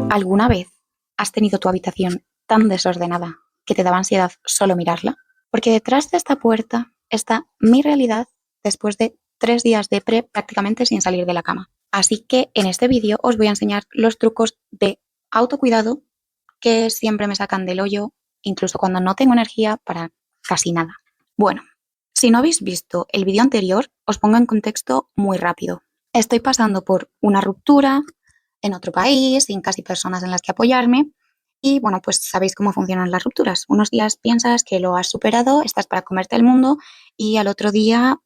¿Alguna vez has tenido tu habitación tan desordenada que te daba ansiedad solo mirarla? Porque detrás de esta puerta está mi realidad después de 3 días de prácticamente sin salir de la cama. Así que en este vídeo os voy a enseñar los trucos de autocuidado que siempre me sacan del hoyo, incluso cuando no tengo energía para casi nada. Bueno, si no habéis visto el vídeo anterior, os pongo en contexto muy rápido. Estoy pasando por una ruptura en otro país, sin casi personas en las que apoyarme. Y bueno, pues sabéis cómo funcionan las rupturas. Unos días piensas que lo has superado, estás para comerte el mundo y al otro día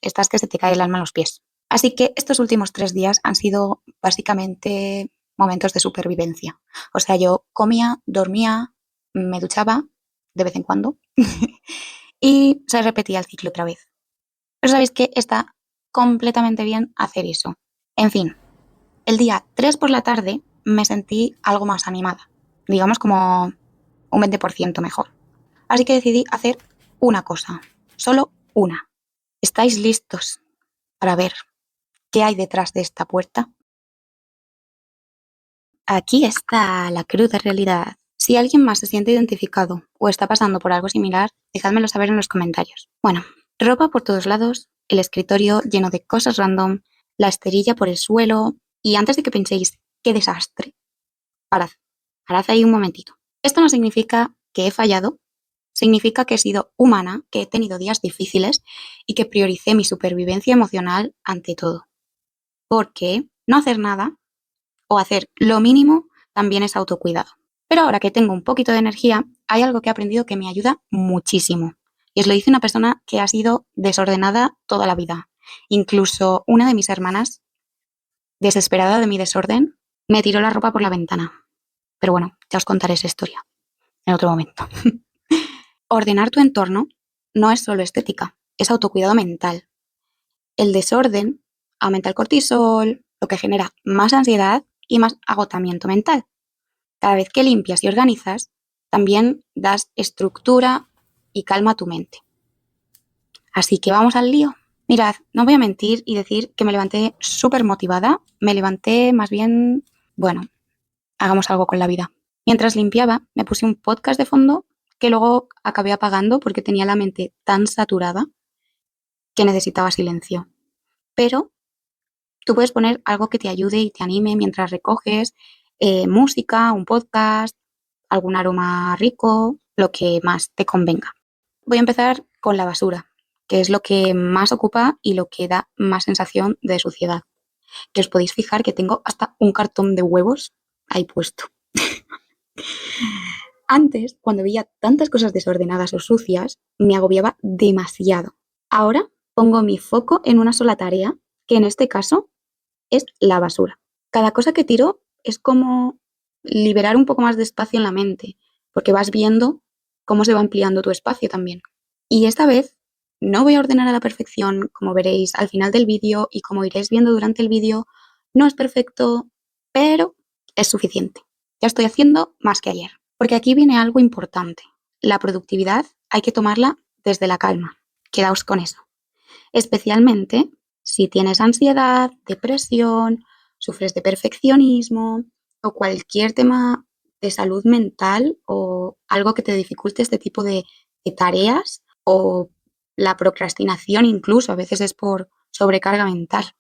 estás que se te cae el alma a los pies. Así que estos últimos 3 días han sido básicamente momentos de supervivencia. O sea, yo comía, dormía, me duchaba de vez en cuando y se repetía el ciclo otra vez. Pero sabéis que está completamente bien hacer eso. En fin, el día 3 por la tarde me sentí algo más animada, digamos como un 20% mejor. Así que decidí hacer una cosa, solo una. ¿Estáis listos para ver qué hay detrás de esta puerta? Aquí está la cruda realidad. Si alguien más se siente identificado o está pasando por algo similar, dejádmelo saber en los comentarios. Bueno, ropa por todos lados, el escritorio lleno de cosas random, la esterilla por el suelo y antes de que penséis, qué desastre, parad, parad ahí un momentito. Esto no significa que he fallado, significa que he sido humana, que he tenido días difíciles y que prioricé mi supervivencia emocional ante todo. Porque no hacer nada o hacer lo mínimo también es autocuidado. Pero ahora que tengo un poquito de energía, hay algo que he aprendido que me ayuda muchísimo. Y os lo dice una persona que ha sido desordenada toda la vida. Incluso una de mis hermanas, desesperada de mi desorden, me tiró la ropa por la ventana. Pero bueno, ya os contaré esa historia en otro momento. Ordenar tu entorno no es solo estética, es autocuidado mental. El desorden aumenta el cortisol, lo que genera más ansiedad y más agotamiento mental. Cada vez que limpias y organizas, también das estructura y calma a tu mente. Así que vamos al lío. Mirad, no voy a mentir y decir que me levanté súper motivada. Me levanté más bien, bueno, hagamos algo con la vida. Mientras limpiaba, me puse un podcast de fondo que luego acabé apagando porque tenía la mente tan saturada que necesitaba silencio. Pero tú puedes poner algo que te ayude y te anime mientras recoges música, un podcast, algún aroma rico, lo que más te convenga. Voy a empezar con la basura, que es lo que más ocupa y lo que da más sensación de suciedad. Que os podéis fijar que tengo hasta un cartón de huevos ahí puesto. Antes, cuando veía tantas cosas desordenadas o sucias, me agobiaba demasiado. Ahora pongo mi foco en una sola tarea, que en este caso es la basura. Cada cosa que tiro es como liberar un poco más de espacio en la mente, porque vas viendo cómo se va ampliando tu espacio también. Y esta vez no voy a ordenar a la perfección, como veréis al final del vídeo y como iréis viendo durante el vídeo, no es perfecto, pero es suficiente. Ya estoy haciendo más que ayer. Porque aquí viene algo importante. La productividad hay que tomarla desde la calma. Quedaos con eso. Especialmente si tienes ansiedad, depresión, sufres de perfeccionismo o cualquier tema de salud mental o algo que te dificulte este tipo de tareas o la procrastinación incluso, a veces es por sobrecarga mental.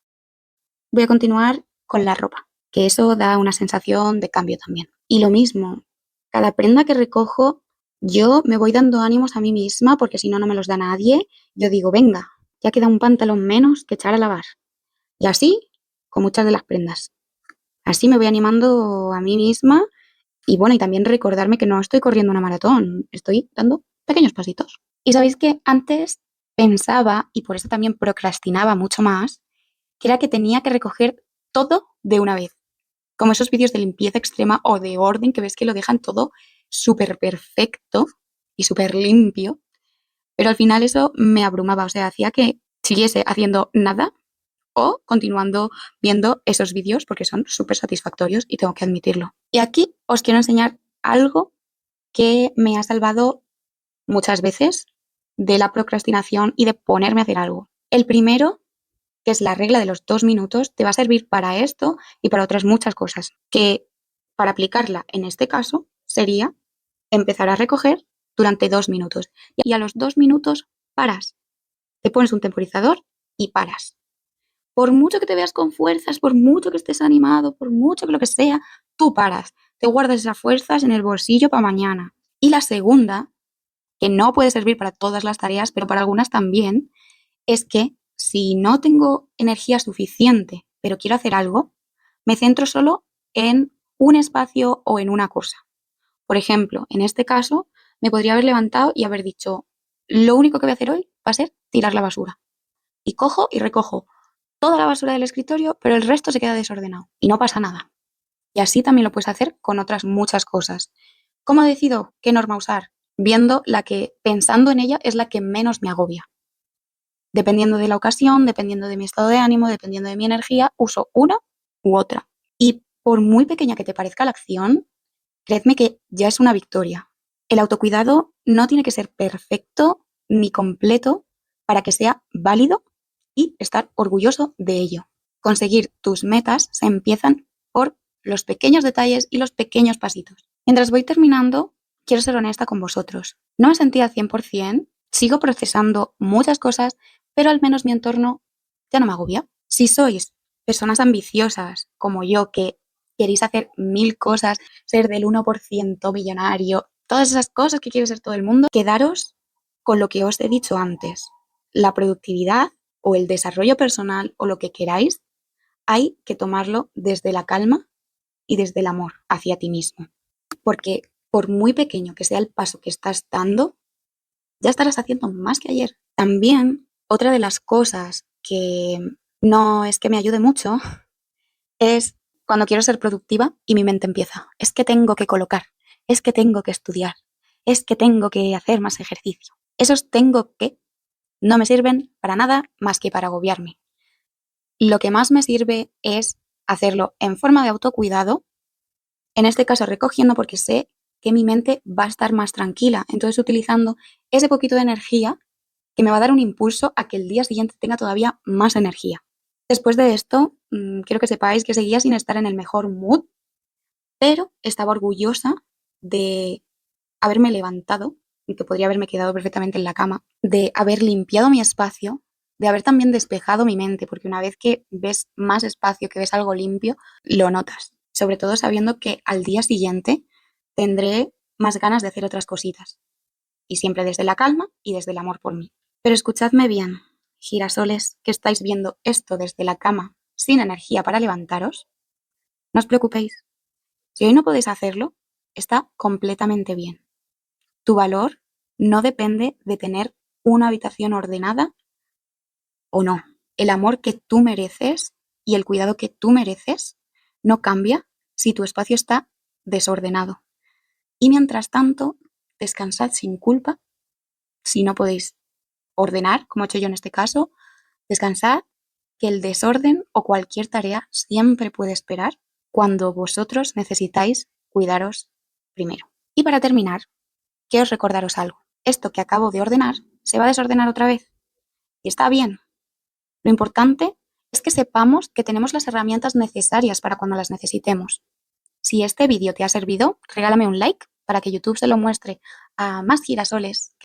Voy a continuar con la ropa, que eso da una sensación de cambio también. Y lo mismo, cada prenda que recojo, yo me voy dando ánimos a mí misma porque si no, no me los da nadie. Yo digo, venga, ya queda un pantalón menos que echar a lavar. Y así, con muchas de las prendas. Así me voy animando a mí misma y bueno, y también recordarme que no estoy corriendo una maratón, estoy dando pequeños pasitos. Y sabéis que antes pensaba, y por eso también procrastinaba mucho más, que era que tenía que recoger todo de una vez. Como esos vídeos de limpieza extrema o de orden que ves que lo dejan todo súper perfecto y súper limpio. Pero al final eso me abrumaba, o sea, hacía que siguiese haciendo nada o continuando viendo esos vídeos porque son súper satisfactorios y tengo que admitirlo. Y aquí os quiero enseñar algo que me ha salvado muchas veces de la procrastinación y de ponerme a hacer algo. El primero, que es la regla de los 2 minutos, te va a servir para esto y para otras muchas cosas. Que para aplicarla en este caso sería empezar a recoger durante 2 minutos y a los 2 minutos paras. Te pones un temporizador y paras. Por mucho que te veas con fuerzas, por mucho que estés animado, por mucho que lo que sea, tú paras. Te guardas esas fuerzas en el bolsillo para mañana. Y la segunda, que no puede servir para todas las tareas, pero para algunas también, es que si no tengo energía suficiente, pero quiero hacer algo, me centro solo en un espacio o en una cosa. Por ejemplo, en este caso, me podría haber levantado y haber dicho, lo único que voy a hacer hoy va a ser tirar la basura. Y cojo y recojo toda la basura del escritorio, pero el resto se queda desordenado y no pasa nada. Y así también lo puedes hacer con otras muchas cosas. ¿Cómo decido qué norma usar? Viendo la que, pensando en ella, es la que menos me agobia. Dependiendo de la ocasión, dependiendo de mi estado de ánimo, dependiendo de mi energía, uso una u otra. Y por muy pequeña que te parezca la acción, créeme que ya es una victoria. El autocuidado no tiene que ser perfecto ni completo para que sea válido y estar orgulloso de ello. Conseguir tus metas se empiezan por los pequeños detalles y los pequeños pasitos. Mientras voy terminando, quiero ser honesta con vosotros. No me sentí al 100%, sigo procesando muchas cosas, pero al menos mi entorno ya no me agobia. Si sois personas ambiciosas como yo, que queréis hacer 1000 cosas, ser del 1% millonario, todas esas cosas que quiere ser todo el mundo, quedaros con lo que os he dicho antes. La productividad o el desarrollo personal o lo que queráis, hay que tomarlo desde la calma y desde el amor hacia ti mismo. Porque por muy pequeño que sea el paso que estás dando, ya estarás haciendo más que ayer. También, otra de las cosas que no es que me ayude mucho es cuando quiero ser productiva y mi mente empieza, es que tengo que colocar, es que tengo que estudiar, es que tengo que hacer más ejercicio. Esos tengo que no me sirven para nada más que para agobiarme. Lo que más me sirve es hacerlo en forma de autocuidado, en este caso recogiendo porque sé que mi mente va a estar más tranquila, entonces utilizando ese poquito de energía que me va a dar un impulso a que el día siguiente tenga todavía más energía. Después de esto, quiero que sepáis que seguía sin estar en el mejor mood, pero estaba orgullosa de haberme levantado, y que podría haberme quedado perfectamente en la cama, de haber limpiado mi espacio, de haber también despejado mi mente, porque una vez que ves más espacio, que ves algo limpio, lo notas. Sobre todo sabiendo que al día siguiente tendré más ganas de hacer otras cositas. Y siempre desde la calma y desde el amor por mí. Pero escuchadme bien, girasoles, que estáis viendo esto desde la cama sin energía para levantaros, no os preocupéis. Si hoy no podéis hacerlo, está completamente bien. Tu valor no depende de tener una habitación ordenada o no. El amor que tú mereces y el cuidado que tú mereces no cambia si tu espacio está desordenado. Y mientras tanto, descansad sin culpa si no podéis ordenar, como he hecho yo en este caso, descansad, que el desorden o cualquier tarea siempre puede esperar cuando vosotros necesitáis cuidaros primero. Y para terminar, quiero recordaros algo. Esto que acabo de ordenar se va a desordenar otra vez. Y está bien. Lo importante es que sepamos que tenemos las herramientas necesarias para cuando las necesitemos. Si este vídeo te ha servido, regálame un like para que YouTube se lo muestre a más girasoles